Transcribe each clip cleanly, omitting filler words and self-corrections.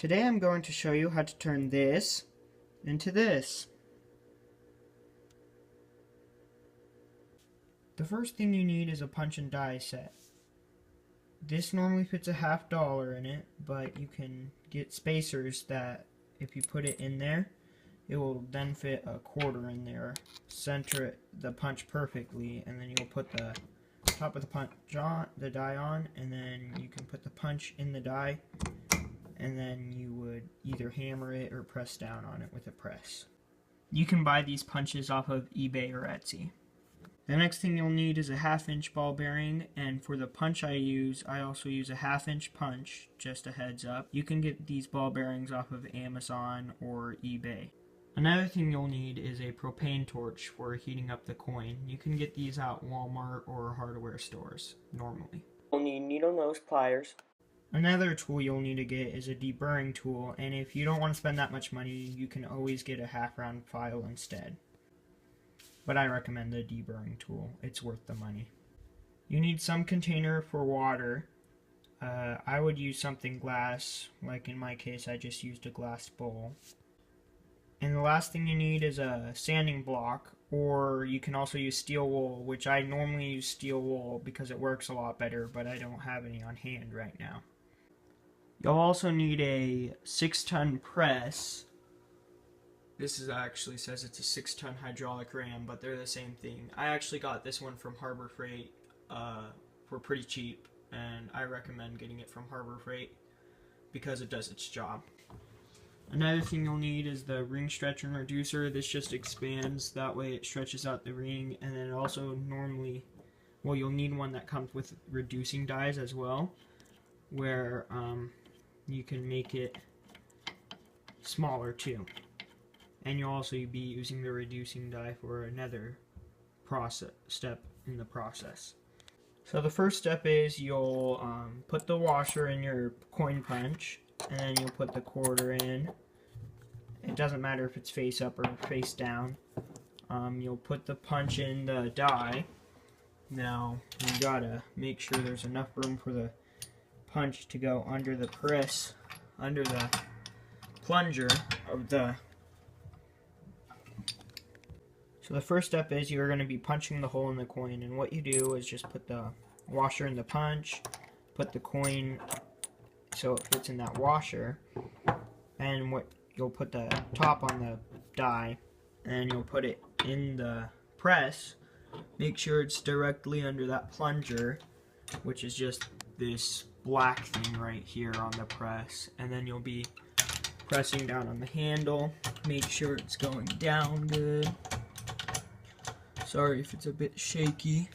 Today I'm going to show you how to turn this into this. The first thing you need is a punch and die set. This normally fits $50 in it, but you can get spacers that if you put it in there, it will then fit $1 in there. Center the punch perfectly, and then you'll put the top of the punch on, the die on, and then you can put the punch in the die, and then you would either hammer it or press down on it with a press. You can buy these punches off of eBay or Etsy. The next thing you'll need is a 1/2-inch ball bearing, and for the punch I also use a 1/2-inch punch, just a heads up. You can get these ball bearings off of Amazon or eBay. Another thing you'll need is a propane torch for heating up the coin. You can get these at Walmart or hardware stores normally. You'll need needle nose pliers. Another tool you'll need to get is a deburring tool, and if you don't want to spend that much money, you can always get a 1/2-round file instead. But I recommend the deburring tool. It's worth the money. You need some container for water. I would use something glass. Like in my case, I just used a glass bowl. And the last thing you need is a sanding block, or you can also use steel wool, which I normally use steel wool because it works a lot better, but I don't have any on hand right now. You'll also need a 6-ton press. This actually says it's a 6-ton hydraulic ram, but they're the same thing. I actually got this one from Harbor Freight for pretty cheap, and I recommend getting it from Harbor Freight because it does its job. Another thing you'll need is the ring stretcher and reducer. This just expands, that way it stretches out the ring, and then also you'll need one that comes with reducing dies as well, where you can make it smaller too. And you'll also be using the reducing die for another step in the process. So the first step is you'll put the washer in your coin punch, and then you'll put the quarter in. It doesn't matter if it's face up or face down. You'll put the punch in the die. Now you gotta make sure there's enough room for the punch to go under the press, under the plunger of the. So the first step is you're going to be punching the hole in the coin, and what you do is just put the washer in the punch, put the coin so it fits in that washer, and you'll put the top on the die, and you'll put it in the press. Make sure it's directly under that plunger, which is just this black thing right here on the press, and then you'll be pressing down on the handle. Make sure it's going down good. Sorry if it's a bit shaky.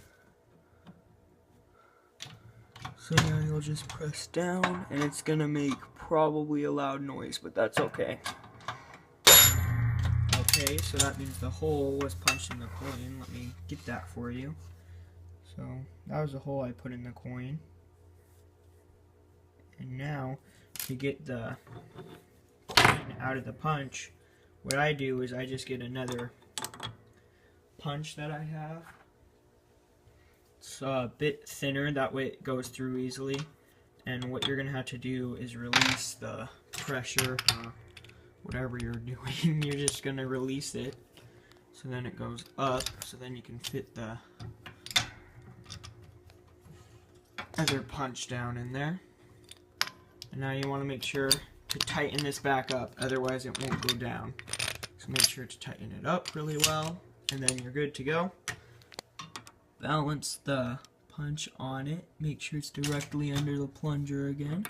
So now you'll just press down, and it's gonna make probably a loud noise, but that's okay. Okay, so that means the hole was punched in the coin. Let me get that for you. So that was the hole I put in the coin. And now to get the coin out of the punch, what I do is I just get another punch that I have. It's a bit thinner, that way it goes through easily. And what you're going to have to do is release the pressure, whatever you're doing. You're just going to release it, so then it goes up, so then you can fit the other punch down in there. And now you want to make sure to tighten this back up, otherwise it won't go down. So make sure to tighten it up really well, and then you're good to go. Balance the punch on it. Make sure it's directly under the plunger again.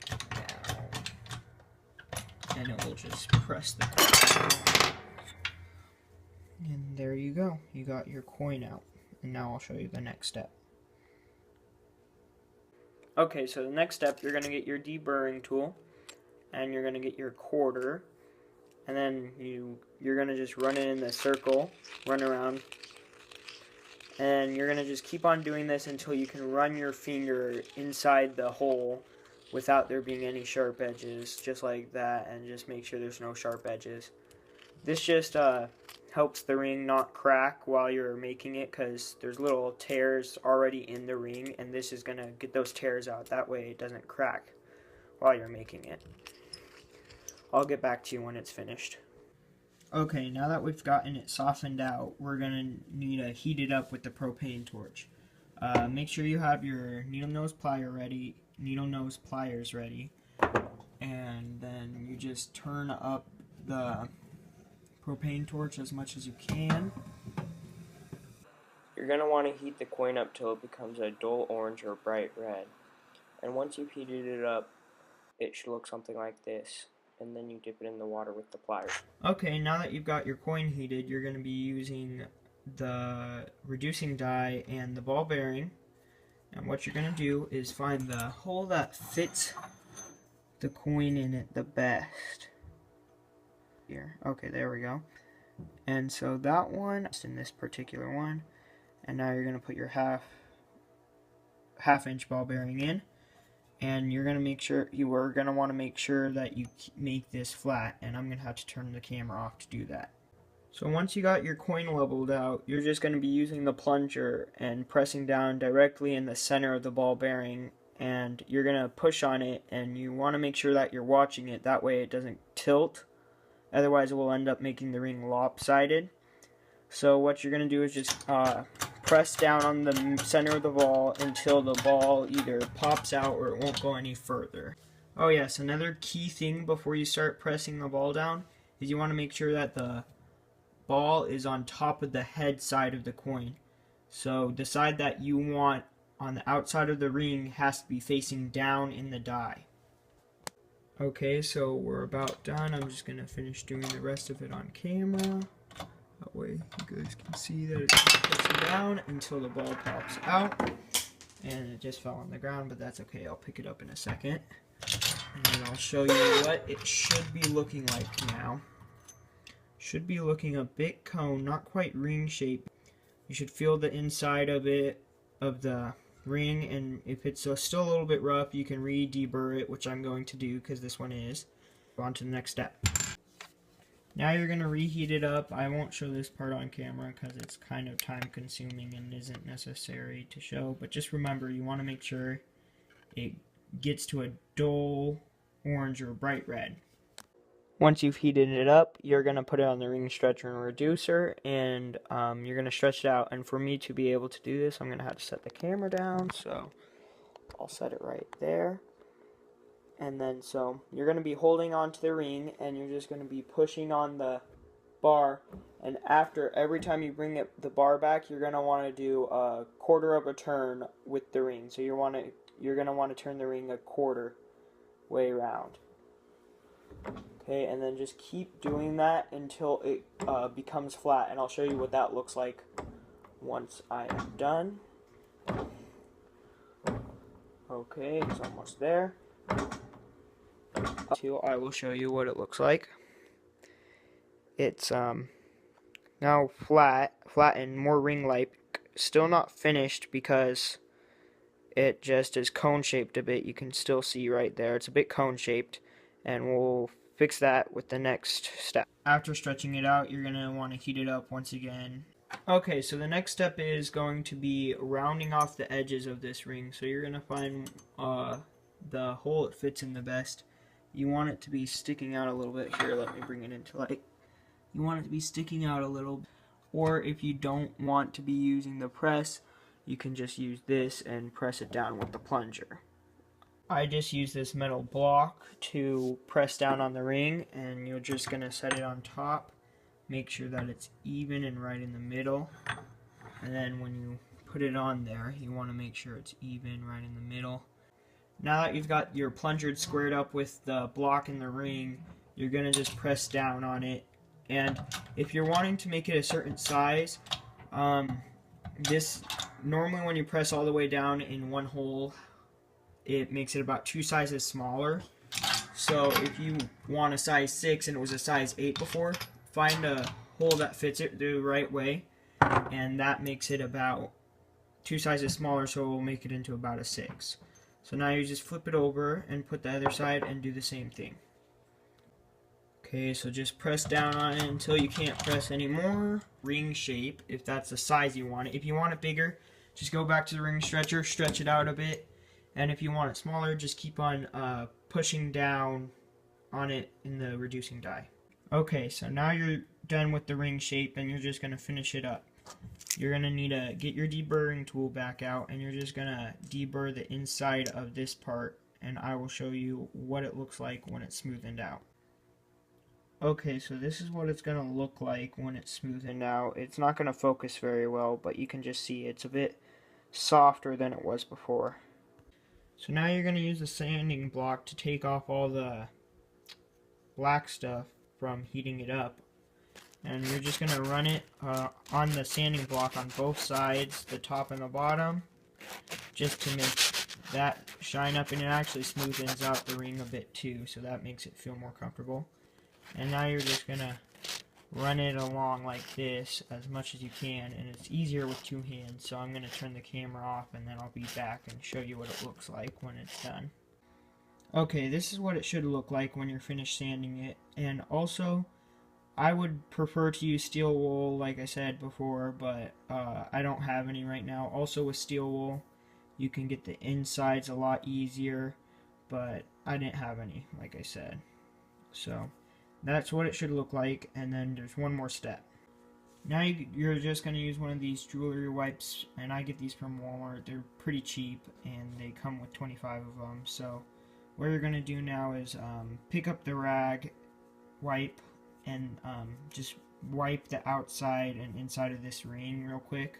And it will just press the. And there you go. You got your coin out. And now I'll show you the next step. Okay, so the next step, you're going to get your deburring tool, and you're going to get your quarter, and then you're going to just run it in the circle, run around, and you're going to just keep on doing this until you can run your finger inside the hole without there being any sharp edges, just like that, and just make sure there's no sharp edges. This just helps the ring not crack while you're making it, because there's little tears already in the ring, and this is going to get those tears out. That way it doesn't crack while you're making it. I'll get back to you when it's finished. Okay, now that we've gotten it softened out, we're going to need to heat it up with the propane torch. Make sure you have your needle nose pliers ready, and then you just turn up the propane torch as much as you can. You're going to want to heat the coin up till it becomes a dull orange or bright red. And once you've heated it up, it should look something like this. And then you dip it in the water with the pliers. Okay, now that you've got your coin heated, you're going to be using the reducing die and the ball bearing. And what you're going to do is find the hole that fits the coin in it the best. Here. Okay, there we go. And so that one is in this particular one. And now you're going to put your half inch ball bearing in. And you're going to make sure, you are going to want to make sure that you make this flat. And I'm going to have to turn the camera off to do that. So once you got your coin leveled out, you're just going to be using the plunger and pressing down directly in the center of the ball bearing. And you're going to push on it, and you want to make sure that you're watching it. That way it doesn't tilt. Otherwise it will end up making the ring lopsided. So what you're going to do is just press down on the center of the ball until the ball either pops out or it won't go any further. Oh yes, another key thing before you start pressing the ball down is you want to make sure that the ball is on top of the head side of the coin. So the side that you want on the outside of the ring has to be facing down in the die. Okay, so we're about done. I'm just going to finish doing the rest of it on camera. That way you guys can see that it's pressing down until the ball pops out. And it just fell on the ground, but that's okay. I'll pick it up in a second. And then I'll show you what it should be looking like now. Should be looking a bit cone, not quite ring shape. You should feel the inside of it, of the ring, and if it's still a little bit rough, you can re-deburr it, which I'm going to do because this one is. On to the next step. Now you're going to reheat it up. I won't show this part on camera because it's kind of time consuming and isn't necessary to show, but just remember you want to make sure it gets to a dull orange or bright red. Once you've heated it up, you're going to put it on the ring stretcher and reducer, and you're going to stretch it out. And for me to be able to do this, I'm going to have to set the camera down, so I'll set it right there. And then so you're going to be holding onto the ring, and you're just going to be pushing on the bar. And after every time you bring the bar back, you're going to want to do a quarter of a turn with the ring. So you're going to want to turn the ring a quarter way around. Okay, and then just keep doing that until it becomes flat, and I'll show you what that looks like once I am done. Okay, it's almost there. I will show you what it looks like. It's now flat and more ring-like. Still not finished because it just is cone-shaped a bit. You can still see right there. It's a bit cone-shaped, and we'll fix that with the next step. After stretching it out, you're going to want to heat it up once again. Okay, so the next step is going to be rounding off the edges of this ring. So you're going to find the hole it fits in the best. You want it to be sticking out a little bit. Here, let me bring it into light. You want it to be sticking out a little. Or if you don't want to be using the press, you can just use this and press it down with the plunger. I just use this metal block to press down on the ring, and you're just going to set it on top. Make sure that it's even and right in the middle. And then when you put it on there, you want to make sure it's even right in the middle. Now that you've got your plunger squared up with the block in the ring, you're going to just press down on it. And if you're wanting to make it a certain size, normally when you press all the way down in one hole, it makes it about 2 sizes smaller. So if you want a size 6 and it was a size 8 before, find a hole that fits it the right way, and that makes it about 2 sizes smaller, so it will make it into about a 6. So now you just flip it over and put the other side and do the same thing. Okay, so just press down on it until you can't press anymore. Ring shape, if that's the size you want it. If you want it bigger, just go back to the ring stretcher, stretch it out a bit. And if you want it smaller, just keep on pushing down on it in the reducing die. Okay, so now you're done with the ring shape and you're just going to finish it up. You're going to need to get your deburring tool back out and you're just going to deburr the inside of this part, and I will show you what it looks like when it's smoothened out. Okay, so this is what it's going to look like when it's smoothened out. It's not going to focus very well, but you can just see it's a bit softer than it was before. So now you're going to use the sanding block to take off all the black stuff from heating it up. And you're just going to run it on the sanding block on both sides, the top and the bottom, just to make that shine up, and it actually smoothens out the ring a bit too, so that makes it feel more comfortable. And now you're just going to run it along like this as much as you can, and it's easier with two hands, so I'm going to turn the camera off and then I'll be back and show you what it looks like when it's done. Okay, this is what it should look like when you're finished sanding it, and also I would prefer to use steel wool like I said before, but I don't have any right now. Also with steel wool you can get the insides a lot easier, but I didn't have any like I said. So that's what it should look like, and then there's one more step. Now you're just going to use one of these jewelry wipes, and I get these from Walmart. They're pretty cheap and they come with 25 of them. So what you're going to do now is pick up the rag, wipe, and just wipe the outside and inside of this ring real quick,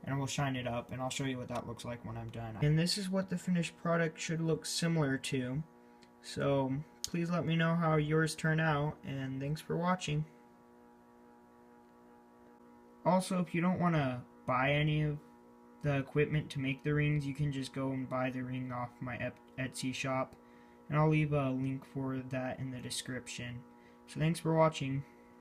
and we'll shine it up, and I'll show you what that looks like when I'm done. And this is what the finished product should look similar to. So please let me know how yours turn out, and thanks for watching. Also, if you don't want to buy any of the equipment to make the rings, you can just go and buy the ring off my Etsy shop, and I'll leave a link for that in the description. So thanks for watching.